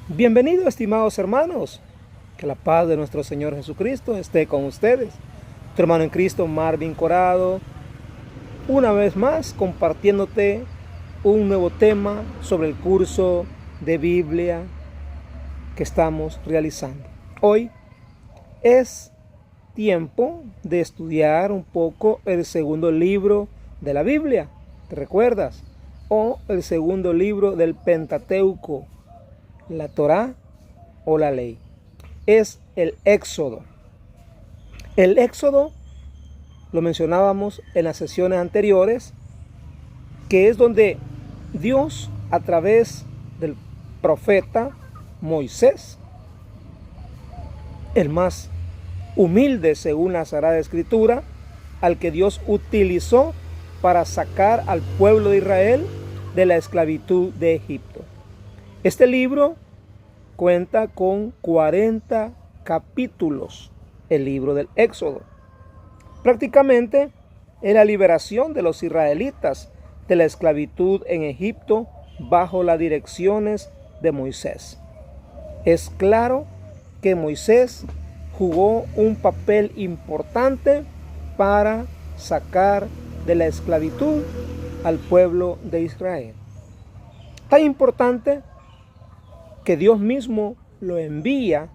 Bienvenidos, estimados hermanos. Que la paz de nuestro Señor Jesucristo esté con ustedes. Tu hermano en Cristo, Marvin Corado, una vez más compartiéndote un nuevo tema sobre el curso de Biblia que estamos realizando. Hoy es tiempo de estudiar un poco el segundo libro de la Biblia, ¿te recuerdas? O el segundo libro del Pentateuco, la Torá o la ley. Es el Éxodo. El Éxodo lo mencionábamos en las sesiones anteriores, que es donde Dios, a través del profeta Moisés, el más humilde según la Sagrada Escritura, al que Dios utilizó para sacar al pueblo de Israel de la esclavitud de Egipto. Este libro cuenta con 40 capítulos, el libro del Éxodo. Prácticamente es la liberación de los israelitas de la esclavitud en Egipto bajo las direcciones de Moisés. Es claro que Moisés jugó un papel importante para sacar de la esclavitud al pueblo de Israel. Tan importante que Dios mismo lo envía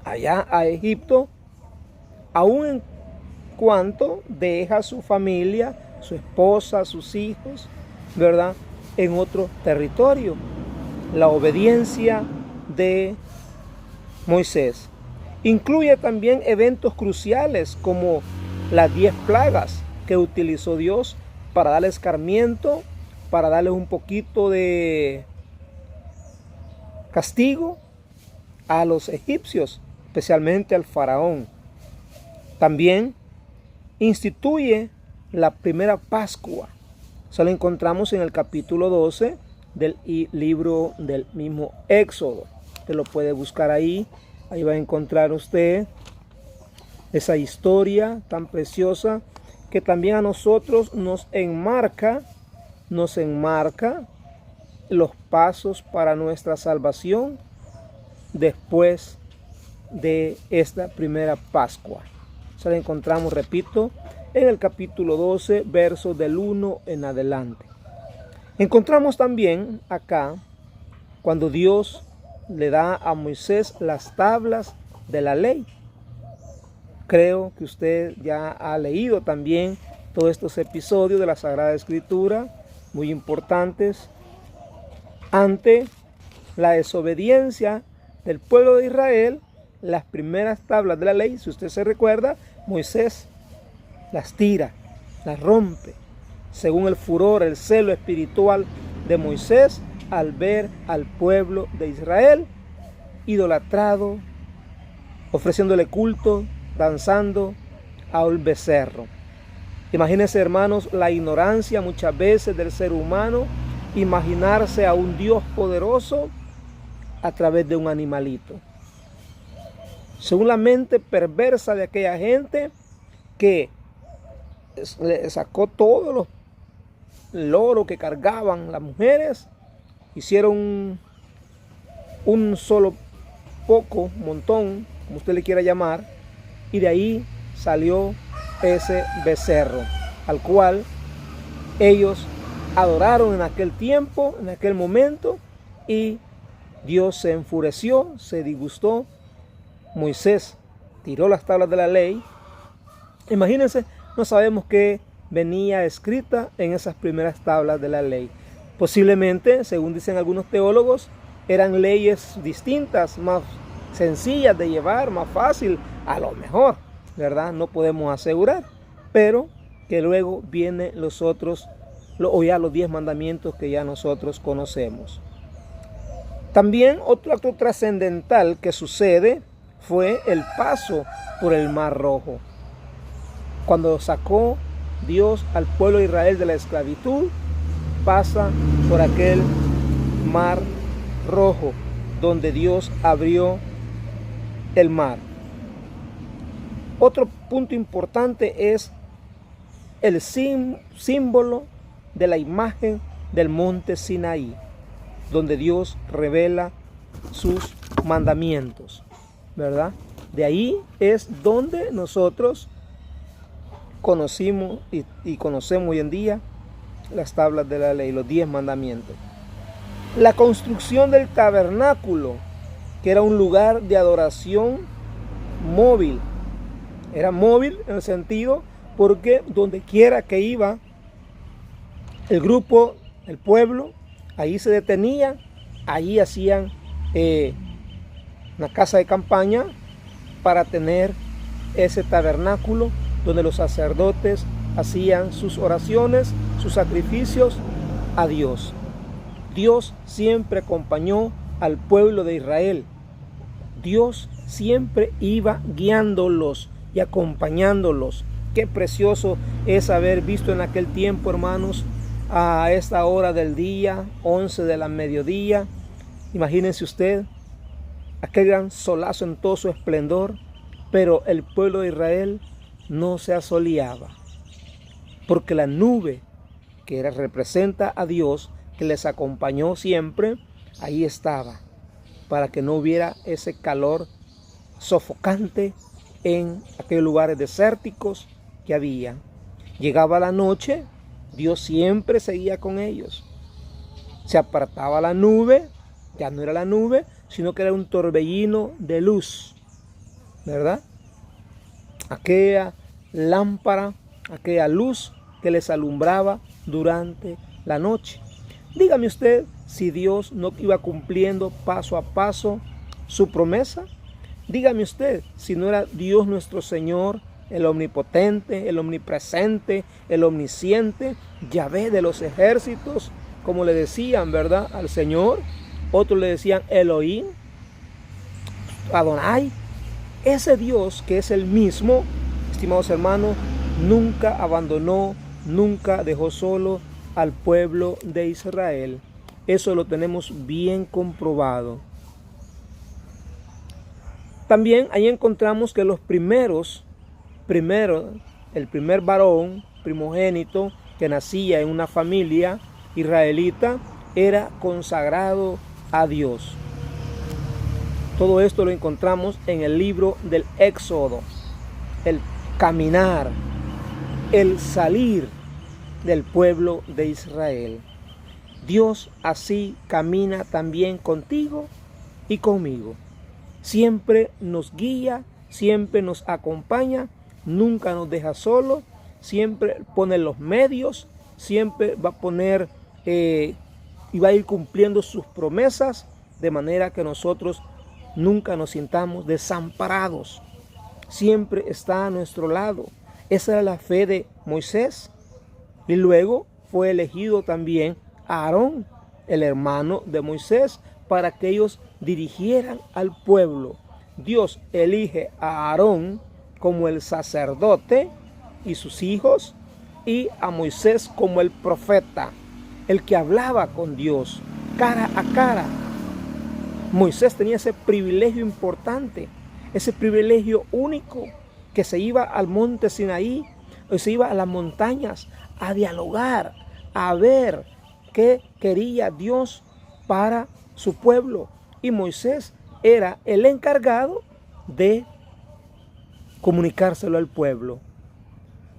allá a Egipto, aun en cuanto deja su familia, su esposa, sus hijos, ¿verdad?, en otro territorio. La obediencia de Moisés incluye también eventos cruciales como las 10 plagas que utilizó Dios para darle escarmiento, para darles un poquito de castigo a los egipcios, especialmente al faraón. También instituye la primera Pascua. Eso lo encontramos en el capítulo 12 del libro del mismo Éxodo. Usted lo puede buscar ahí. Ahí va a encontrar usted esa historia tan preciosa que también a nosotros nos enmarca los pasos para nuestra salvación después de esta primera Pascua. Se la encontramos, repito, en el capítulo 12, versos del 1 en adelante. Encontramos también acá cuando Dios le da a Moisés las tablas de la ley. Creo que usted ya ha leído también todos estos episodios de la Sagrada Escritura, muy importantes. Ante la desobediencia del pueblo de Israel, las primeras tablas de la ley, si usted se recuerda, Moisés las tira, las rompe, según el furor, el celo espiritual de Moisés al ver al pueblo de Israel idolatrado, ofreciéndole culto, danzando a un becerro. Imagínense, hermanos, la ignorancia muchas veces del ser humano, imaginarse a un Dios poderoso a través de un animalito. Según la mente perversa de aquella gente que le sacó todos los loros que cargaban las mujeres, hicieron un solo poco, montón, como usted le quiera llamar, y de ahí salió ese becerro, al cual ellos adoraron en aquel tiempo, en aquel momento, y Dios se enfureció, se disgustó. Moisés tiró las tablas de la ley. Imagínense, no sabemos qué venía escrita en esas primeras tablas de la ley. Posiblemente, según dicen algunos teólogos, eran leyes distintas, más sencillas de llevar, más fácil, a lo mejor, ¿verdad? No podemos asegurar, pero que luego vienen los otros, o ya los 10 mandamientos que ya nosotros conocemos. También otro acto trascendental que sucede fue el paso por el Mar Rojo. Cuando sacó Dios al pueblo de Israel de la esclavitud, pasa por aquel Mar Rojo, donde Dios abrió el mar. Otro punto importante es el símbolo de la imagen del monte Sinaí, donde Dios revela sus mandamientos, ¿verdad? De ahí es donde nosotros conocimos y conocemos hoy en día las tablas de la ley, los 10 mandamientos. La construcción del tabernáculo, que era un lugar de adoración móvil. Era móvil en el sentido porque donde quiera que iba el grupo, el pueblo, ahí se detenían, allí hacían una casa de campaña para tener ese tabernáculo donde los sacerdotes hacían sus oraciones, sus sacrificios a Dios. Dios siempre acompañó al pueblo de Israel. Dios siempre iba guiándolos y acompañándolos. Qué precioso es haber visto en aquel tiempo, hermanos, a esta hora del día, 11 de la mediodía. Imagínense usted, aquel gran solazo en todo su esplendor, pero el pueblo de Israel no se asoleaba, porque la nube que representa a Dios, que les acompañó siempre, ahí estaba, para que no hubiera ese calor sofocante en aquellos lugares desérticos que había. Llegaba la noche, Dios siempre seguía con ellos. Se apartaba la nube, ya no era la nube, sino que era un torbellino de luz, ¿verdad? Aquella lámpara, aquella luz que les alumbraba durante la noche. Dígame usted si Dios no iba cumpliendo paso a paso su promesa. Dígame usted si no era Dios nuestro Señor, el omnipotente, el omnipresente, el omnisciente, Yahvé de los ejércitos, como le decían, ¿verdad?, al Señor. Otros le decían Elohim, Adonai. Ese Dios que es el mismo, estimados hermanos, nunca abandonó, nunca dejó solo al pueblo de Israel. Eso lo tenemos bien comprobado. También ahí encontramos que los el primer varón primogénito que nacía en una familia israelita era consagrado a Dios. Todo esto lo encontramos en el libro del Éxodo. El caminar, el salir del pueblo de Israel. Dios así camina también contigo y conmigo. Siempre nos guía, siempre nos acompaña, nunca nos deja solo, siempre pone los medios, siempre va a poner y va a ir cumpliendo sus promesas, de manera que nosotros nunca nos sintamos desamparados. Siempre está a nuestro lado. Esa era la fe de Moisés. Y luego fue elegido también Aarón, el hermano de Moisés, para que ellos dirigieran al pueblo. Dios elige a Aarón como el sacerdote y sus hijos, y a Moisés como el profeta, el que hablaba con Dios cara a cara. Moisés tenía ese privilegio importante, ese privilegio único, que se iba al monte Sinaí, o se iba a las montañas a dialogar, a ver qué quería Dios para su pueblo. Y Moisés era el encargado de comunicárselo al pueblo.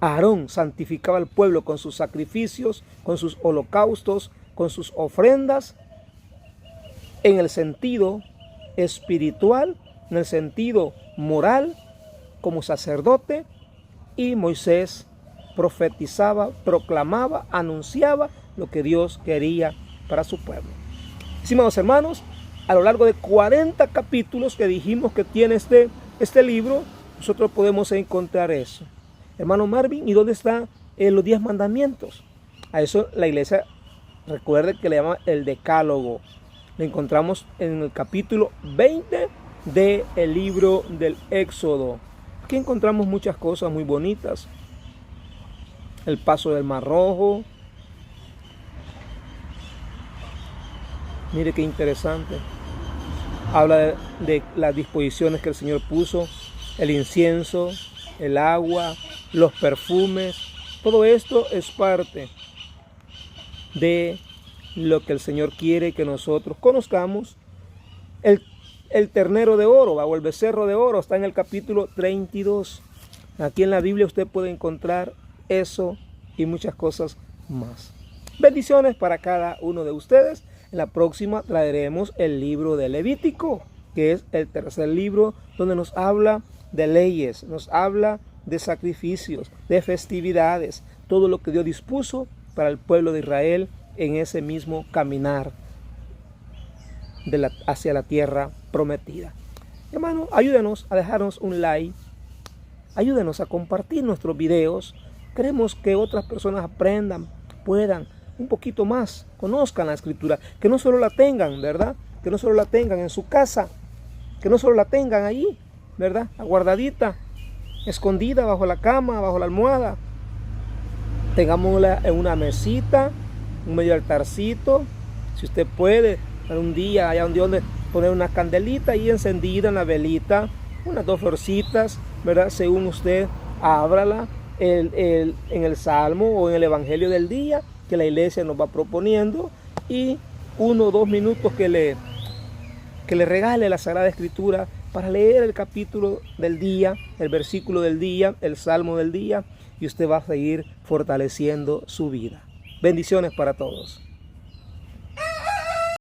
Aarón santificaba al pueblo con sus sacrificios, con sus holocaustos, con sus ofrendas, en el sentido espiritual, en el sentido moral, como sacerdote, y Moisés profetizaba, proclamaba, anunciaba lo que Dios quería para su pueblo. Estimados hermanos, a lo largo de 40 capítulos que dijimos que tiene este libro, nosotros podemos encontrar eso. Hermano Marvin, ¿y dónde están los 10 mandamientos? A eso la iglesia, recuerde que le llama el decálogo. Lo encontramos en el capítulo 20 del libro del Éxodo. Aquí encontramos muchas cosas muy bonitas. El paso del Mar Rojo. Mire qué interesante. Habla de las disposiciones que el Señor puso. El incienso, el agua, los perfumes. Todo esto es parte de lo que el Señor quiere que nosotros conozcamos El ternero de oro o el becerro de oro está en el capítulo 32. Aquí en la Biblia usted puede encontrar eso y muchas cosas más. Bendiciones para cada uno de ustedes. En la próxima traeremos el libro de Levítico, que es el tercer libro donde nos habla de leyes, nos habla de sacrificios, de festividades, todo lo que Dios dispuso para el pueblo de Israel en ese mismo caminar hacia la tierra prometida. Hermano, ayúdenos a dejarnos un like, ayúdenos a compartir nuestros videos. Queremos que otras personas aprendan, puedan un poquito más, conozcan la Escritura, que no solo la tengan, ¿verdad? Que no solo la tengan en su casa, que no solo la tengan ahí, ¿verdad? Aguardadita, escondida bajo la cama, bajo la almohada. Tengámosla en una mesita, un medio altarcito, si usted puede, un día allá donde poner una candelita ahí encendida en la velita, unas 2 florcitas, ¿verdad? Según usted, ábrala en el Salmo o en el Evangelio del día que la iglesia nos va proponiendo, y 1 o 2 minutos que le regale la Sagrada Escritura para leer el capítulo del día, el versículo del día, el Salmo del día, y usted va a seguir fortaleciendo su vida. Bendiciones para todos.